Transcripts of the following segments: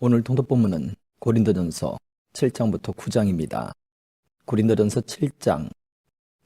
오늘 통독본문은 고린도전서 7장부터 9장입니다. 고린도전서 7장.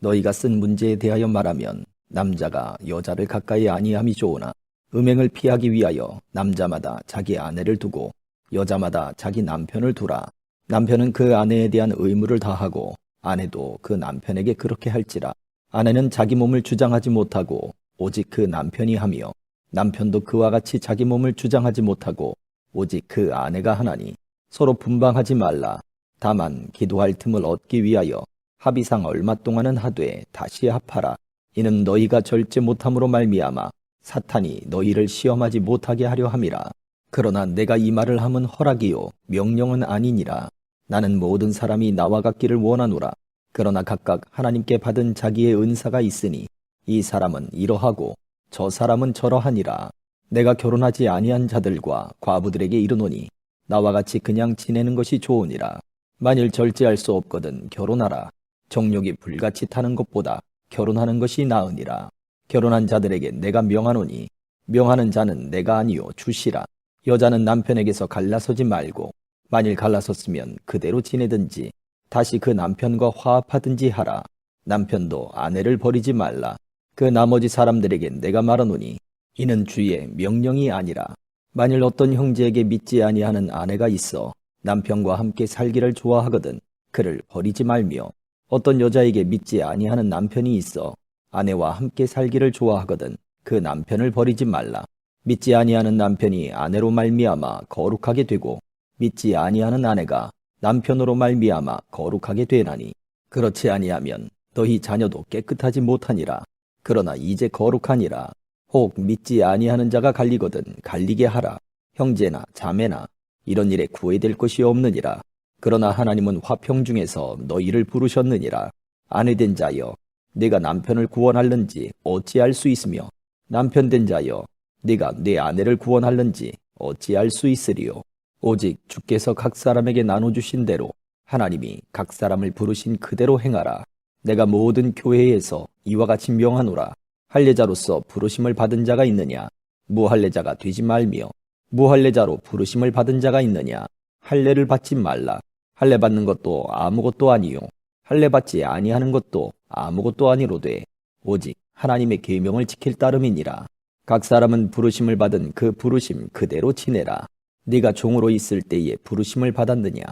너희가 쓴 문제에 대하여 말하면 남자가 여자를 가까이 아니함이 좋으나 음행을 피하기 위하여 남자마다 자기 아내를 두고 여자마다 자기 남편을 두라. 남편은 그 아내에 대한 의무를 다하고 아내도 그 남편에게 그렇게 할지라. 아내는 자기 몸을 주장하지 못하고 오직 그 남편이 하며 남편도 그와 같이 자기 몸을 주장하지 못하고 오직 그 아내가 하나니 서로 분방하지 말라. 다만 기도할 틈을 얻기 위하여 합의상 얼마 동안은 하되 다시 합하라. 이는 너희가 절제 못함으로 말미암아 사탄이 너희를 시험하지 못하게 하려 함이라. 그러나 내가 이 말을 함은 허락이요 명령은 아니니라. 나는 모든 사람이 나와 같기를 원하노라. 그러나 각각 하나님께 받은 자기의 은사가 있으니 이 사람은 이러하고 저 사람은 저러하니라. 내가 결혼하지 아니한 자들과 과부들에게 이르노니 나와 같이 그냥 지내는 것이 좋으니라. 만일 절제할 수 없거든 결혼하라. 정욕이 불같이 타는 것보다 결혼하는 것이 나으니라. 결혼한 자들에게 내가 명하노니 명하는 자는 내가 아니요 주시라. 여자는 남편에게서 갈라서지 말고 만일 갈라섰으면 그대로 지내든지 다시 그 남편과 화합하든지 하라. 남편도 아내를 버리지 말라. 그 나머지 사람들에게 내가 말하노니 이는 주의 명령이 아니라 만일 어떤 형제에게 믿지 아니하는 아내가 있어 남편과 함께 살기를 좋아하거든 그를 버리지 말며 어떤 여자에게 믿지 아니하는 남편이 있어 아내와 함께 살기를 좋아하거든 그 남편을 버리지 말라. 믿지 아니하는 남편이 아내로 말미암아 거룩하게 되고 믿지 아니하는 아내가 남편으로 말미암아 거룩하게 되나니 그렇지 아니하면 너희 자녀도 깨끗하지 못하니라. 그러나 이제 거룩하니라. 혹 믿지 아니하는 자가 갈리거든 갈리게 하라. 형제나 자매나 이런 일에 구애될 것이 없느니라. 그러나 하나님은 화평 중에서 너희를 부르셨느니라. 아내된 자여 네가 남편을 구원할는지 어찌할 수 있으며 남편된 자여 네가 네 아내를 구원할는지 어찌할 수 있으리요. 오직 주께서 각 사람에게 나눠주신 대로 하나님이 각 사람을 부르신 그대로 행하라. 내가 모든 교회에서 이와 같이 명하노라. 할례자로서 부르심을 받은 자가 있느냐? 무할례자가 되지 말며 무할례자로 부르심을 받은 자가 있느냐? 할례를 받지 말라. 할례 받는 것도 아무것도 아니요 할례 받지 아니하는 것도 아무것도 아니로되 오직 하나님의 계명을 지킬 따름이니라. 각 사람은 부르심을 받은 그 부르심 그대로 지내라. 네가 종으로 있을 때에 부르심을 받았느냐?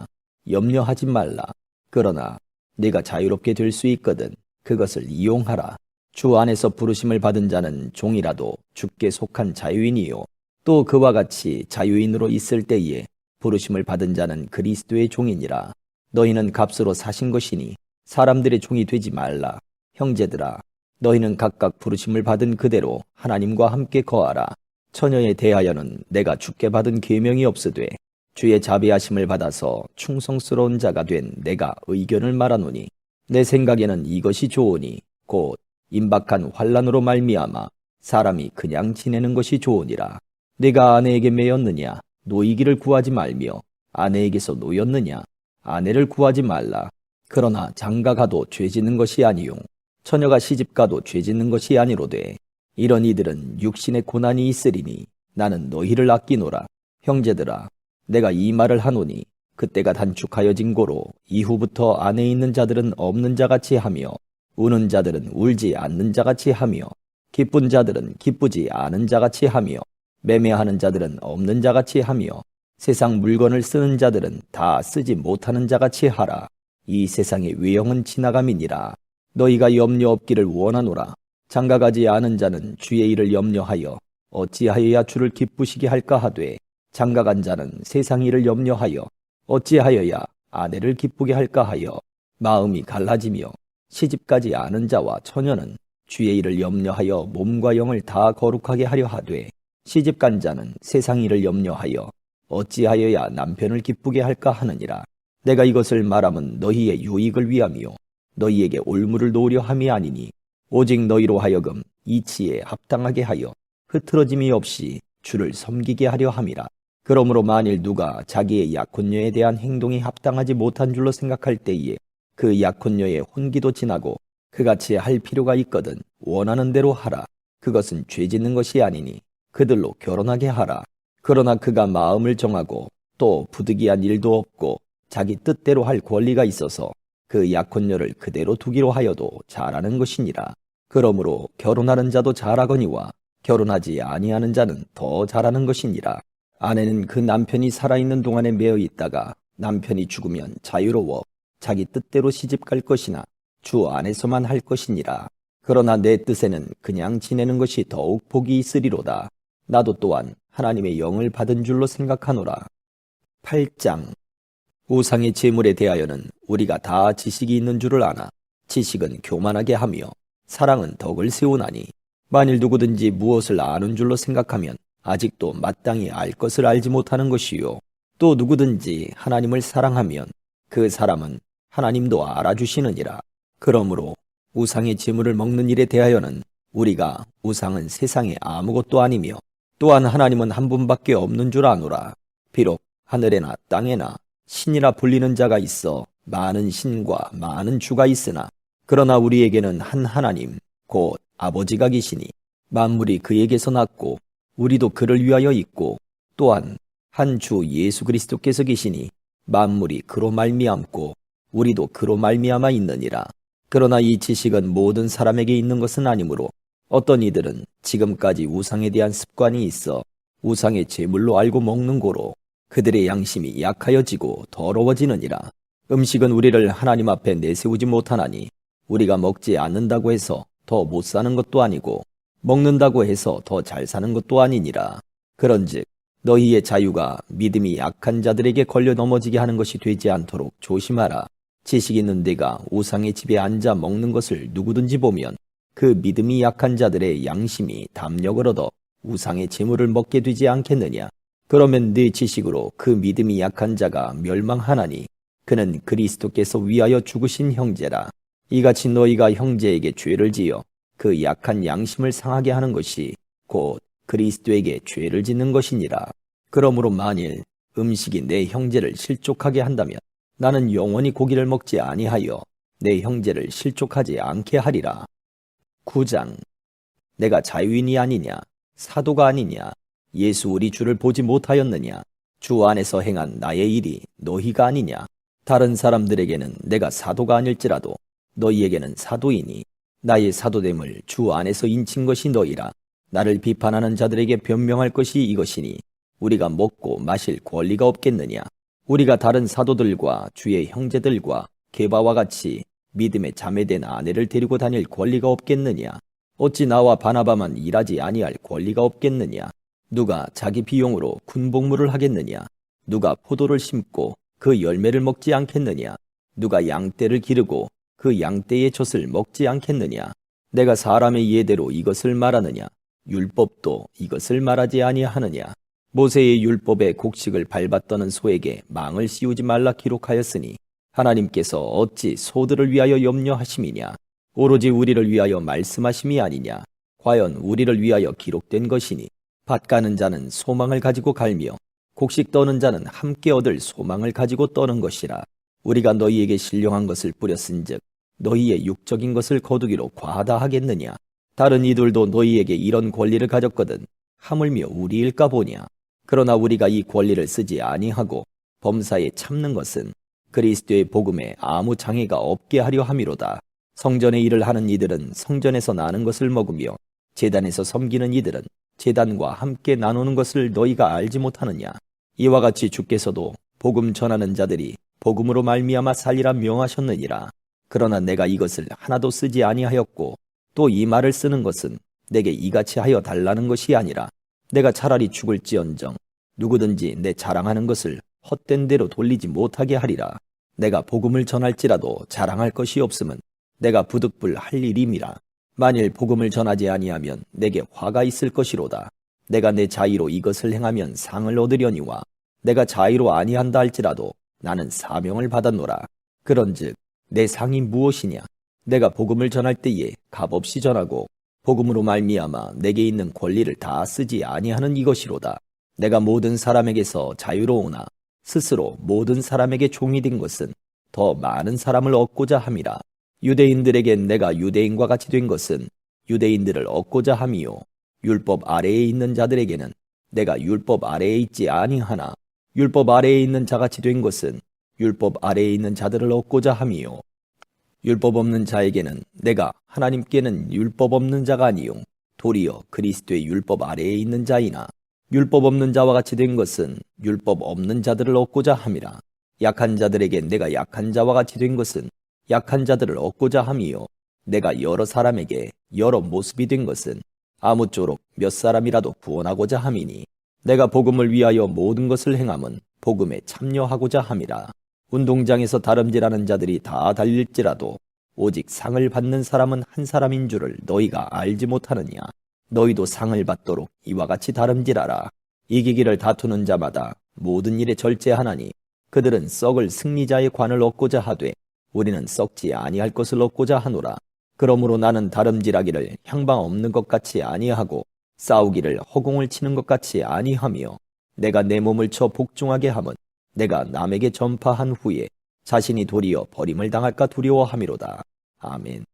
염려하지 말라. 그러나 네가 자유롭게 될 수 있거든 그것을 이용하라. 주 안에서 부르심을 받은 자는 종이라도 주께 속한 자유인이요 또 그와 같이 자유인으로 있을 때에 부르심을 받은 자는 그리스도의 종이니라. 너희는 값으로 사신 것이니 사람들의 종이 되지 말라. 형제들아 너희는 각각 부르심을 받은 그대로 하나님과 함께 거하라. 처녀에 대하여는 내가 주께 받은 계명이 없으되 주의 자비하심을 받아서 충성스러운 자가 된 내가 의견을 말하노니 내 생각에는 이것이 좋으니 곧 임박한 환난으로 말미암아 사람이 그냥 지내는 것이 좋으니라. 네가 아내에게 매였느냐? 노이기를 구하지 말며 아내에게서 노였느냐? 아내를 구하지 말라. 그러나 장가가도 죄짓는 것이 아니요 처녀가 시집가도 죄짓는 것이 아니로되 이런 이들은 육신의 고난이 있으리니 나는 너희를 아끼노라. 형제들아 내가 이 말을 하노니 그때가 단축하여진 고로 이후부터 안에 있는 자들은 없는 자같이 하며 우는 자들은 울지 않는 자같이 하며 기쁜 자들은 기쁘지 않은 자같이 하며 매매하는 자들은 없는 자같이 하며 세상 물건을 쓰는 자들은 다 쓰지 못하는 자같이 하라. 이 세상의 외형은 지나감이니라. 너희가 염려 없기를 원하노라. 장가가지 않은 자는 주의 일을 염려하여 어찌하여야 주를 기쁘시게 할까 하되 장가간 자는 세상 일을 염려하여 어찌하여야 아내를 기쁘게 할까 하여 마음이 갈라지며 시집가지 않은 자와 처녀는 주의 일을 염려하여 몸과 영을 다 거룩하게 하려 하되 시집간 자는 세상 일을 염려하여 어찌하여야 남편을 기쁘게 할까 하느니라. 내가 이것을 말함은 너희의 유익을 위함이요 너희에게 올무를 놓으려 함이 아니니 오직 너희로 하여금 이치에 합당하게 하여 흐트러짐이 없이 주를 섬기게 하려 함이라. 그러므로 만일 누가 자기의 약혼녀에 대한 행동이 합당하지 못한 줄로 생각할 때에 그 약혼녀의 혼기도 지나고 그같이 할 필요가 있거든 원하는 대로 하라. 그것은 죄짓는 것이 아니니 그들로 결혼하게 하라. 그러나 그가 마음을 정하고 또 부득이한 일도 없고 자기 뜻대로 할 권리가 있어서 그 약혼녀를 그대로 두기로 하여도 잘하는 것이니라. 그러므로 결혼하는 자도 잘하거니와 결혼하지 아니하는 자는 더 잘하는 것이니라. 아내는 그 남편이 살아있는 동안에 매여 있다가 남편이 죽으면 자유로워 자기 뜻대로 시집갈 것이나 주 안에서만 할 것이니라. 그러나 내 뜻에는 그냥 지내는 것이 더욱 복이 있으리로다. 나도 또한 하나님의 영을 받은 줄로 생각하노라. 8장. 우상의 제물에 대하여는 우리가 다 지식이 있는 줄을 아나 지식은 교만하게 하며 사랑은 덕을 세우나니 만일 누구든지 무엇을 아는 줄로 생각하면 아직도 마땅히 알 것을 알지 못하는 것이요 또 누구든지 하나님을 사랑하면 그 사람은 하나님도 알아주시느니라. 그러므로 우상의 제물을 먹는 일에 대하여는 우리가 우상은 세상에 아무것도 아니며 또한 하나님은 한 분밖에 없는 줄 아노라. 비록 하늘에나 땅에나 신이라 불리는 자가 있어 많은 신과 많은 주가 있으나 그러나 우리에게는 한 하나님 곧 아버지가 계시니 만물이 그에게서 났고 우리도 그를 위하여 있고 또한 한 주 예수 그리스도께서 계시니 만물이 그로 말미암고 우리도 그로 말미암아 있느니라. 그러나 이 지식은 모든 사람에게 있는 것은 아니므로 어떤 이들은 지금까지 우상에 대한 습관이 있어 우상의 제물로 알고 먹는 고로 그들의 양심이 약하여지고 더러워지느니라. 음식은 우리를 하나님 앞에 내세우지 못하나니 우리가 먹지 않는다고 해서 더 못 사는 것도 아니고 먹는다고 해서 더 잘 사는 것도 아니니라. 그런즉 너희의 자유가 믿음이 약한 자들에게 걸려 넘어지게 하는 것이 되지 않도록 조심하라. 지식 있는 데가 우상의 집에 앉아 먹는 것을 누구든지 보면 그 믿음이 약한 자들의 양심이 담력을 얻어 우상의 제물을 먹게 되지 않겠느냐. 그러면 네 지식으로 그 믿음이 약한 자가 멸망하나니 그는 그리스도께서 위하여 죽으신 형제라. 이같이 너희가 형제에게 죄를 지어 그 약한 양심을 상하게 하는 것이 곧 그리스도에게 죄를 짓는 것이니라. 그러므로 만일 음식이 내 형제를 실족하게 한다면 나는 영원히 고기를 먹지 아니하여 내 형제를 실족하지 않게 하리라. 9장. 내가 자유인이 아니냐 사도가 아니냐 예수 우리 주를 보지 못하였느냐 주 안에서 행한 나의 일이 너희가 아니냐. 다른 사람들에게는 내가 사도가 아닐지라도 너희에게는 사도이니 나의 사도됨을 주 안에서 인친 것이 너희라. 나를 비판하는 자들에게 변명할 것이 이것이니 우리가 먹고 마실 권리가 없겠느냐. 우리가 다른 사도들과 주의 형제들과 게바와 같이 믿음의 자매된 아내를 데리고 다닐 권리가 없겠느냐. 어찌 나와 바나바만 일하지 아니할 권리가 없겠느냐. 누가 자기 비용으로 군복무를 하겠느냐. 누가 포도를 심고 그 열매를 먹지 않겠느냐. 누가 양떼를 기르고 그 양떼의 젖을 먹지 않겠느냐. 내가 사람의 예대로 이것을 말하느냐. 율법도 이것을 말하지 아니하느냐. 모세의 율법의 곡식을 밟았더는 소에게 망을 씌우지 말라 기록하였으니 하나님께서 어찌 소들을 위하여 염려하심이냐. 오로지 우리를 위하여 말씀하심이 아니냐. 과연 우리를 위하여 기록된 것이니 밭 가는 자는 소망을 가지고 갈며 곡식 떠는 자는 함께 얻을 소망을 가지고 떠는 것이라. 우리가 너희에게 신령한 것을 뿌렸은즉 너희의 육적인 것을 거두기로 과하다 하겠느냐. 다른 이들도 너희에게 이런 권리를 가졌거든 하물며 우리일까 보냐. 그러나 우리가 이 권리를 쓰지 아니하고 범사에 참는 것은 그리스도의 복음에 아무 장애가 없게 하려 함이로다. 성전의 일을 하는 이들은 성전에서 나는 것을 먹으며 제단에서 섬기는 이들은 제단과 함께 나누는 것을 너희가 알지 못하느냐. 이와 같이 주께서도 복음 전하는 자들이 복음으로 말미암아 살리라 명하셨느니라. 그러나 내가 이것을 하나도 쓰지 아니하였고 또 이 말을 쓰는 것은 내게 이같이 하여 달라는 것이 아니라 내가 차라리 죽을지언정 누구든지 내 자랑하는 것을 헛된 대로 돌리지 못하게 하리라. 내가 복음을 전할지라도 자랑할 것이 없음은 내가 부득불 할 일임이라. 만일 복음을 전하지 아니하면 내게 화가 있을 것이로다. 내가 내 자의로 이것을 행하면 상을 얻으려니와 내가 자의로 아니한다 할지라도 나는 사명을 받았노라. 그런즉 내 상이 무엇이냐. 내가 복음을 전할 때에 값없이 전하고 복음으로 말미암아 내게 있는 권리를 다 쓰지 아니하는 이것이로다. 내가 모든 사람에게서 자유로우나 스스로 모든 사람에게 종이 된 것은 더 많은 사람을 얻고자 함이라. 유대인들에겐 내가 유대인과 같이 된 것은 유대인들을 얻고자 함이요 율법 아래에 있는 자들에게는 내가 율법 아래에 있지 아니하나 율법 아래에 있는 자같이 된 것은 율법 아래에 있는 자들을 얻고자 함이요. 율법 없는 자에게는 내가 하나님께는 율법 없는 자가 아니요 도리어 그리스도의 율법 아래에 있는 자이나 율법 없는 자와 같이 된 것은 율법 없는 자들을 얻고자 함이라. 약한 자들에게 내가 약한 자와 같이 된 것은 약한 자들을 얻고자 함이요 내가 여러 사람에게 여러 모습이 된 것은 아무쪼록 몇 사람이라도 구원하고자 함이니 내가 복음을 위하여 모든 것을 행함은 복음에 참여하고자 함이라. 운동장에서 다름질하는 자들이 다 달릴지라도 오직 상을 받는 사람은 한 사람인 줄을 너희가 알지 못하느냐. 너희도 상을 받도록 이와 같이 다름질하라. 이기기를 다투는 자마다 모든 일에 절제하나니 그들은 썩을 승리자의 관을 얻고자 하되 우리는 썩지 아니할 것을 얻고자 하노라. 그러므로 나는 다름질하기를 향방 없는 것 같이 아니하고 싸우기를 허공을 치는 것 같이 아니하며 내가 내 몸을 쳐 복종하게 함은 내가 남에게 전파한 후에 자신이 도리어 버림을 당할까 두려워함이로다. 아멘.